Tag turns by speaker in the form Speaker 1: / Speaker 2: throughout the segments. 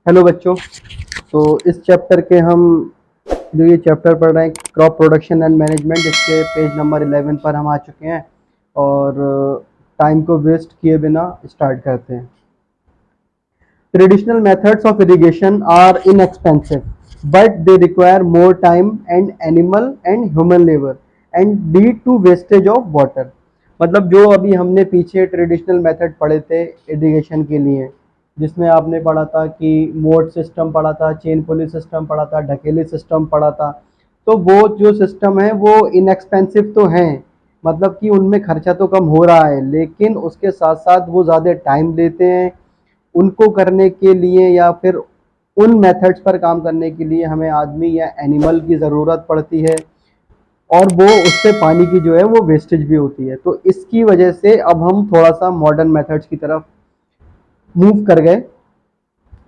Speaker 1: Hello बच्चों। तो इस चैप्टर के हम जो ये चैप्टर पढ़ रहे हैं क्रॉप प्रोडक्शन एंड मैनेजमेंट, इसके पेज नंबर 11 पर हम आ चुके हैं और टाइम को वेस्ट किए बिना स्टार्ट करते हैं। Traditional methods of irrigation are inexpensive but they require more time and animal and human labour and lead to wastage of water. मतलब जो अभी हमने पीछे ट्रेडिशनल मेथड पढ़े थे इरिगेशन के लिए, जिसमें आपने पढ़ा था कि मोड सिस्टम पढ़ा था, चेन पुली सिस्टम पढ़ा था, ढकेली सिस्टम पढ़ा था। तो वो जो सिस्टम है वो इनएक्सपेंसिव तो हैं, मतलब कि उनमें खर्चा तो कम हो रहा है, लेकिन उसके साथ साथ वो ज़्यादा टाइम लेते हैं। उनको करने के लिए या फिर उन मेथड्स पर काम करने के लिए हमें आदमी या एनिमल की ज़रूरत पड़ती है और वो उससे पानी की जो है वो वेस्टेज भी होती है। तो इसकी वजह से अब हम थोड़ा सा मॉडर्न मेथड्स की तरफ मूव कर गए।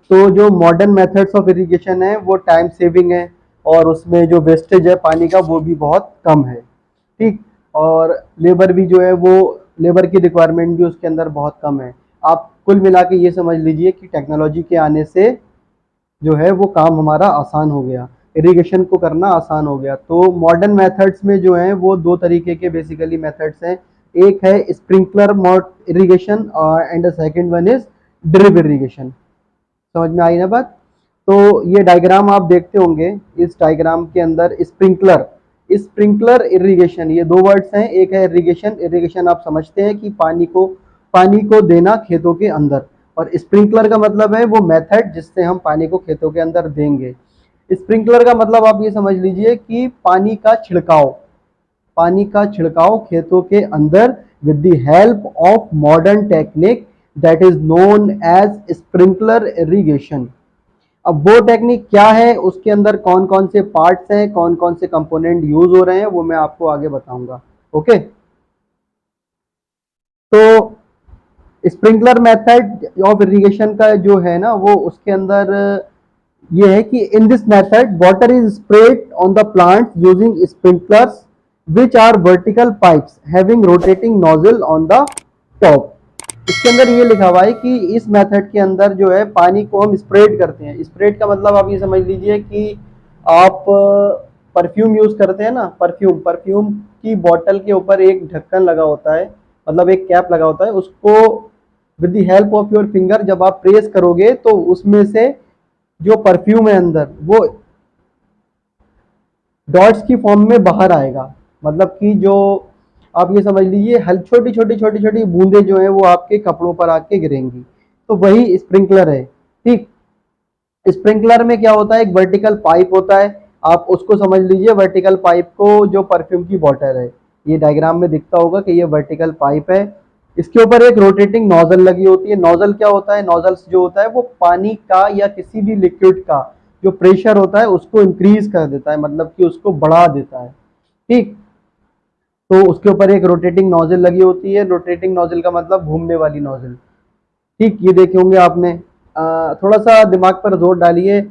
Speaker 1: तो जो मॉडर्न मेथड्स ऑफ इरिगेशन है वो टाइम सेविंग है और उसमें जो वेस्टेज है पानी का वो भी बहुत कम है, ठीक। और लेबर भी जो है वो लेबर की रिक्वायरमेंट भी उसके अंदर बहुत कम है। आप कुल मिला के ये समझ लीजिए कि टेक्नोलॉजी के आने से जो है वो काम हमारा आसान हो गया, इरिगेशन को करना आसान हो गया। तो मॉडर्न मेथड्स में जो है वो दो तरीके के बेसिकली मेथड्स हैं। एक है sprinkler mode irrigation and the second one is drip irrigation. समझ में आई ना बात? तो ये डायग्राम आप देखते होंगे, इस डायग्राम के अंदर स्प्रिंकलर इरिगेशन, ये दो वर्ड्स हैं। एक है इरिगेशन, इरिगेशन आप समझते हैं कि पानी को देना खेतों के अंदर, और स्प्रिंकलर का मतलब है वो मेथड जिससे हम पानी को खेतों के अंदर देंगे। स्प्रिंकलर का मतलब आप ये समझ लीजिए कि पानी का छिड़काव खेतों के अंदर with the help of modern technique that is known as sprinkler irrigation. अब वो टेक्निक क्या है, उसके अंदर कौन कौन से पार्ट्स हैं, कौन कौन से कंपोनेंट यूज हो रहे हैं, वो मैं आपको आगे बताऊंगा। ओके, तो स्प्रिंकलर मेथड ऑफ इरिगेशन का जो है ना वो उसके अंदर ये है कि in this method water is spread on the plant using sprinklers which are vertical pipes having rotating nozzle on the top. इसके अंदर ये लिखा हुआ है कि इस मेथड के अंदर जो है पानी को हम स्प्रेड करते हैं। स्प्रेड का मतलब आप ये समझ लीजिए कि आप परफ्यूम यूज करते हैं ना, परफ्यूम की बोतल के ऊपर एक ढक्कन लगा होता है, मतलब एक कैप लगा होता है, उसको with the help of your finger जब आप प्रेस करोगे तो उसमें से जो परफ्यूम है अंदर वो डॉट्स की फॉर्म में बाहर आएगा। मतलब कि जो आप ये समझ लीजिए छोटी छोटी छोटी छोटी बूंदे जो है वो आपके कपड़ों पर आके गिरेंगी, तो वही स्प्रिंकलर है, ठीक। स्प्रिंकलर में क्या होता है, एक वर्टिकल पाइप होता है, आप उसको समझ लीजिए वर्टिकल पाइप को जो परफ्यूम की बॉटल है, ये डायग्राम में दिखता होगा कि ये वर्टिकल पाइप है। इसके ऊपर एक रोटेटिंग नोजल लगी होती है। नोजल क्या होता है, नोजल्स जो होता है वो पानी का या किसी भी लिक्विड का जो प्रेशर होता है उसको इंक्रीज कर देता है, मतलब कि उसको बढ़ा देता है, ठीक। तो उसके ऊपर एक रोटेटिंग नोजल लगी होती है। रोटेटिंग नोजल का मतलब घूमने वाली नोजल, ठीक। ये देखे होंगे आपने। थोड़ा सा दिमाग पर जोर डालिए,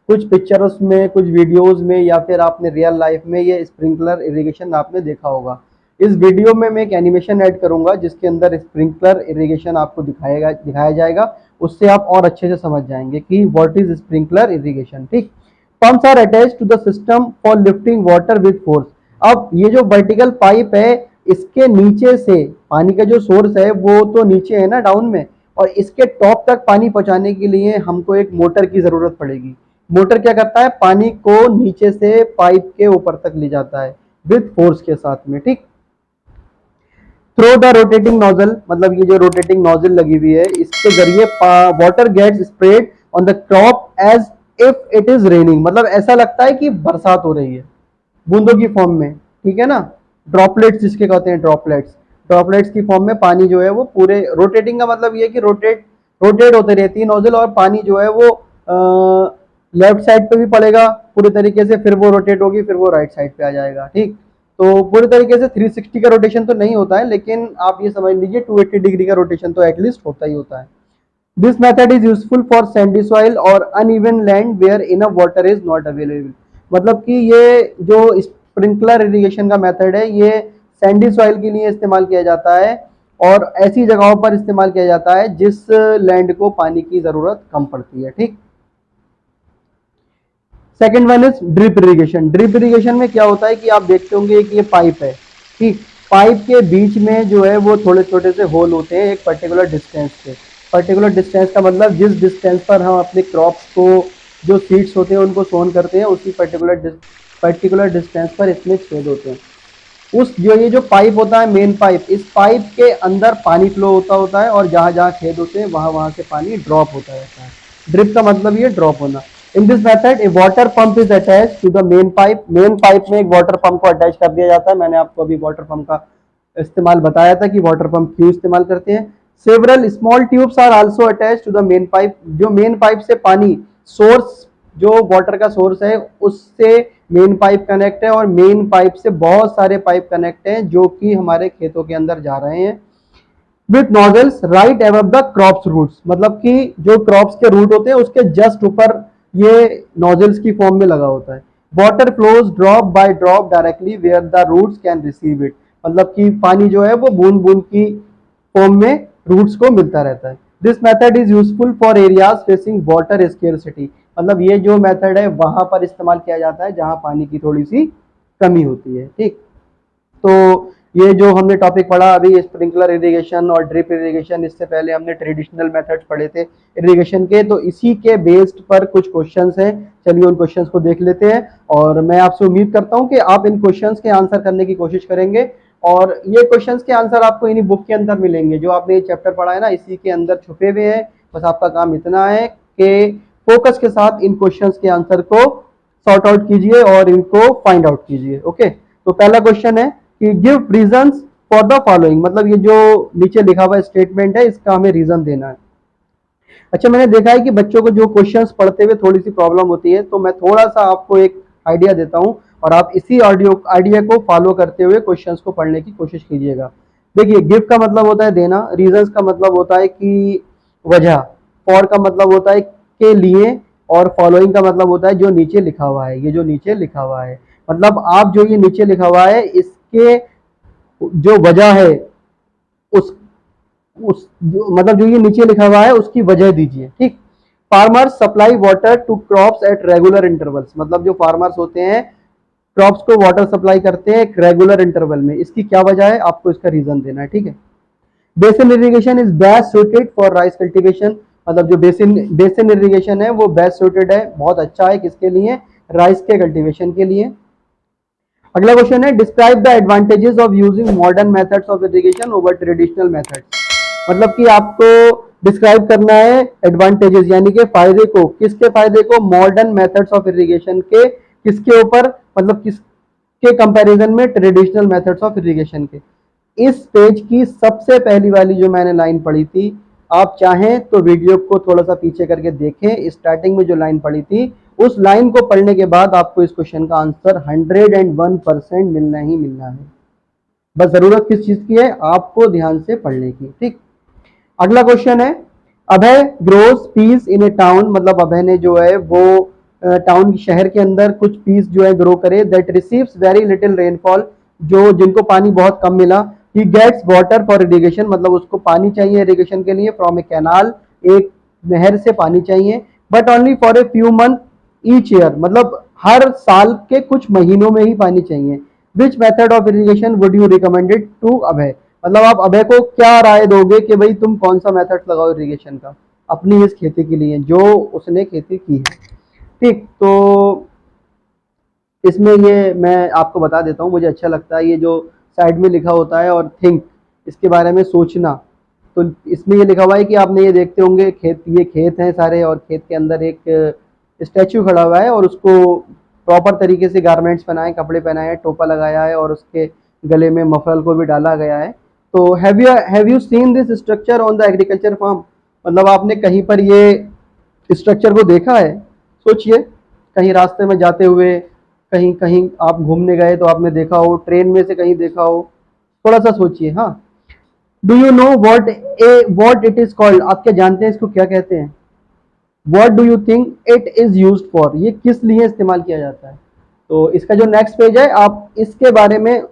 Speaker 1: कुछ पिक्चर्स में, कुछ वीडियोस में, या फिर आपने रियल लाइफ में ये स्प्रिंकलर इरिगेशन आपने देखा होगा। इस वीडियो में मैं एक एनिमेशन ऐड करूंगा जिसके अंदर स्प्रिंकलर इरिगेशन आपको दिखाया जाएगा, उससे आप और अच्छे से समझ जाएंगे कि व्हाट इज स्प्रिंकलर इरिगेशन, ठीक। Pumps are attached to the system for lifting water with force. अब ये जो वर्टिकल पाइप है इसके नीचे से पानी का जो सोर्स है वो तो नीचे है ना, डाउन में, और इसके टॉप तक पानी पहुंचाने के लिए हमको एक मोटर की जरूरत पड़ेगी। मोटर क्या करता है, पानी को नीचे से पाइप के ऊपर तक ले जाता है विद फोर्स के साथ में, ठीक। थ्रू द रोटेटिंग नोजल, मतलब ये जो रोटेटिंग नोजल लगी हुई है इसके जरिए water gets spread on the crop as if it is raining. मतलब ऐसा लगता है कि बरसात हो रही है बूंदों की फॉर्म में, ठीक है ना। ड्रॉपलेट्स जिसके कहते हैं, ड्रॉपलेट्स की फॉर्म में पानी जो है वो पूरे, रोटेटिंग का मतलब ये है कि रोटेट होते रहती है नोजल, और पानी जो है वो लेफ्ट साइड पे भी पड़ेगा पूरे तरीके से, फिर वो रोटेट होगी, फिर वो राइट साइड पे आ जाएगा, ठीक। तो पूरे तरीके से 360 का रोटेशन तो नहीं होता है, लेकिन आप ये समझ लीजिए 280 डिग्री का रोटेशन तो एटलीस्ट होता ही होता है। This method is useful for sandy soil और uneven land where enough water is not available. मतलब कि ये जो स्प्रिंकलर इरिगेशन का मेथड है ये सैंडी सॉइल के लिए इस्तेमाल किया जाता है और ऐसी जगहों पर इस्तेमाल किया जाता है जिस लैंड को पानी की जरूरत कम पड़ती है, ठीक। Second one is drip irrigation. Drip irrigation में क्या होता है कि आप देखते होंगे कि ये पाइप है, ठीक, पाइप के बीच में जो है वो थोड़े छोटे से होल होते हैं एक पर्टिकुलर डिस्टेंस पे। पर्टिकुलर डिस्टेंस का मतलब जिस डिस्टेंस पर हम अपने क्रॉप्स को, जो सीड्स होते हैं उनको सोन करते हैं, उसी पर्टिकुलर डिस्टेंस पर इसमें छेद होते हैं। उस जो ये जो पाइप होता है मेन पाइप, इस पाइप के अंदर पानी फ्लो होता है और जहां जहां छेद होते हैं वहां से पानी ड्रॉप होता रहता है। ड्रिप का मतलब ये ड्रॉप होना। In this method a water pump is attach to the main pipe. Main pipe में एक वाटर पंप को अटैच कर दिया जाता है। मैंने आपको अभी वाटर पंप का इस्तेमाल बताया था कि वाटर पंप क्यों इस्तेमाल करते हैं। Several small tubes are also attach to the main pipe. जो मेन पाइप से पानी सोर्स, जो वाटर का सोर्स है उससे मेन पाइप कनेक्ट है और मेन पाइप से बहुत सारे पाइप कनेक्ट हैं जो कि हमारे खेतों के अंदर जा रहे हैं with nozzles right above the crops roots. मतलब कि जो क्रॉप्स के रूट होते हैं उसके जस्ट ऊपर ये नोजल्स की फॉर्म में लगा होता है। Water flows drop by drop directly where the roots can receive it. मतलब कि पानी जो है वो बूंद बूंद की फॉर्म में रूट्स को मिलता रहता है। This method is useful for areas facing water scarcity. मतलब ये जो मेथड है वहां पर इस्तेमाल किया जाता है जहां पानी की थोड़ी सी कमी होती है, ठीक। तो ये जो हमने टॉपिक पढ़ा अभी स्प्रिंकलर इरिगेशन और ड्रिप इरिगेशन, इससे पहले हमने ट्रेडिशनल मेथड्स पढ़े थे इरिगेशन के, तो इसी के बेस्ड पर कुछ क्वेश्चंस हैं। चलिए उन क्वेश्चंस को देख लेते हैं और मैं आपसे उम्मीद करता हूं कि आप इन क्वेश्चंस के आंसर करने की कोशिश करेंगे। और ये क्वेश्चंस के आंसर आपको इन्हीं बुक के अंदर मिलेंगे। जो आपने ये चैप्टर पढ़ा है ना, इसी के अंदर छुपे हुए हैं। बस आपका काम इतना है कि फोकस के साथ इन क्वेश्चंस के आंसर को सॉर्ट आउट कीजिए और इनको फाइंड आउट कीजिए। ओके, तो पहला क्वेश्चन है कि give reasons for the following. मतलब ये जो नीचे लिखा हुआ स्टेटमेंट है इसका हमें रीजन देना है। अच्छा, मैंने देखा है कि बच्चों को जो क्वेश्चंस पढ़ते हुए थोड़ी सी प्रॉब्लम होती है, तो मैं थोड़ा सा आपको एक आइडिया देता हूं और आप इसी आइडिया को फॉलो करते हुए क्वेश्चंस को पढ़ने की कोशिश कीजिएगा। देखिए, गिव का मतलब होता है देना, रीजंस का मतलब होता है कि वजह, फॉर का मतलब होता है के लिए, और फॉलोइंग का मतलब होता है जो नीचे लिखा हुआ है। ये जो नीचे लिखा हुआ है मतलब आप जो ये नीचे लिखा हुआ है इसके जो वजह है उस मतलब जो ये नीचे लिखा हुआ है उसकी वजह दीजिए, ठीक। Farmers supply water to crops at regular intervals. मतलब जो फार्मर्स होते हैं क्रॉप्स को वाटर सप्लाई करते हैं एक रेगुलर इंटरवल में, इसकी क्या वजह है आपको इसका रीजन देना है, ठीक है। Basin irrigation is best suited for rice cultivation. मतलब जो बेसिन इरिगेशन है वो बेस्ट सुटेड है, बहुत अच्छा है किसके लिए, राइस के कल्टीवेशन के लिए। अगला क्वेश्चन है describe the advantages of using modern methods of irrigation over traditional methods. मतलब कि आपको डिस्क्राइब करना है एडवांटेजेस यानी कि फायदे को, किसके फायदे को, मॉडर्न मेथड्स ऑफ इरिगेशन के, किसके ऊपर, मतलब किसके कंपैरिजन में ट्रेडिशनल मेथड्स ऑफ इरिगेशन के। इस पेज की सबसे पहली वाली जो मैंने लाइन पढ़ी थी, आप चाहें तो वीडियो को थोड़ा सा पीछे करके देखें, स्टार्टिंग में जो लाइन पढ़ी थी उस लाइन को पढ़ने के बाद आपको इस क्वेश्चन का आंसर 101% मिलना ही मिलना है। बस जरूरत किस चीज की है, आपको ध्यान से पढ़ने की, ठीक। अगला क्वेश्चन है अभय ग्रोस पीस इन ए टाउन। मतलब अभय ने जो है वो टाउन शहर के अंदर कुछ पीस जो है ग्रो करे that receives very little rainfall. जो जिनको पानी बहुत कम मिला। He gets water for irrigation. मतलब उसको पानी चाहिए इरिगेशन के लिए फ्रॉम ए कैनाल, एक नहर से पानी चाहिए, but only for a few month each year. मतलब हर साल के कुछ महीनों में ही पानी चाहिए। Which method of irrigation would you recommended to Abhay. मतलब आप अभय को क्या राय दोगे कि भाई तुम कौन सा मेथड लगाओ इरिगेशन का अपनी इस खेती के लिए जो उसने खेती की है, ठीक। तो इसमें ये मैं आपको बता देता हूँ, मुझे अच्छा लगता है ये जो साइड में लिखा होता है और थिंक, इसके बारे में सोचना। तो इसमें ये लिखा हुआ है कि आपने ये देखते होंगे खेत, ये खेत हैं सारे और खेत के अंदर एक स्टैचू खड़ा हुआ है और उसको प्रॉपर तरीके से गारमेंट्स पहनाए, कपड़े पहनाए हैं, टोपा लगाया है और उसके गले में मफरल को भी डाला गया है। तो have you seen this structure on the agriculture farm. मतलब आपने कहीं पर ये स्ट्रक्चर को देखा है। सोचिए, कहीं रास्ते में जाते हुए, कहीं कहीं आप घूमने गए तो आपने देखा हो, ट्रेन में से कहीं देखा हो, थोड़ा सा सोचिए। हाँ, do you know what it is called. आप क्या जानते हैं इसको क्या कहते हैं। What do you think it is used for. ये किस लिए इस्तेमाल किया जाता है। तो इसका जो नेक्स्ट पेज है आप इसके बारे में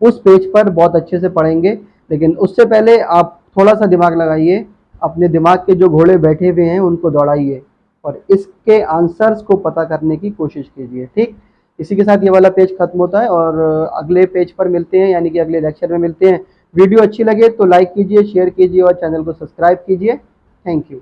Speaker 1: उस पेज पर बहुत अच्छे से पढ़ेंगे, लेकिन उससे पहले आप थोड़ा सा दिमाग लगाइए, अपने दिमाग के जो घोड़े बैठे हुए हैं उनको दौड़ाइए। और इसके आंसर्स को पता करने की कोशिश कीजिए। ठीक, इसी के साथ ये वाला पेज खत्म होता है और अगले पेज पर मिलते हैं, यानी कि अगले लेक्चर में मिलते हैं। वीडियो अच्छी लगे तो लाइक कीजिए, शेयर कीजिए और चैनल को सब्सक्राइब कीजिए। Thank you.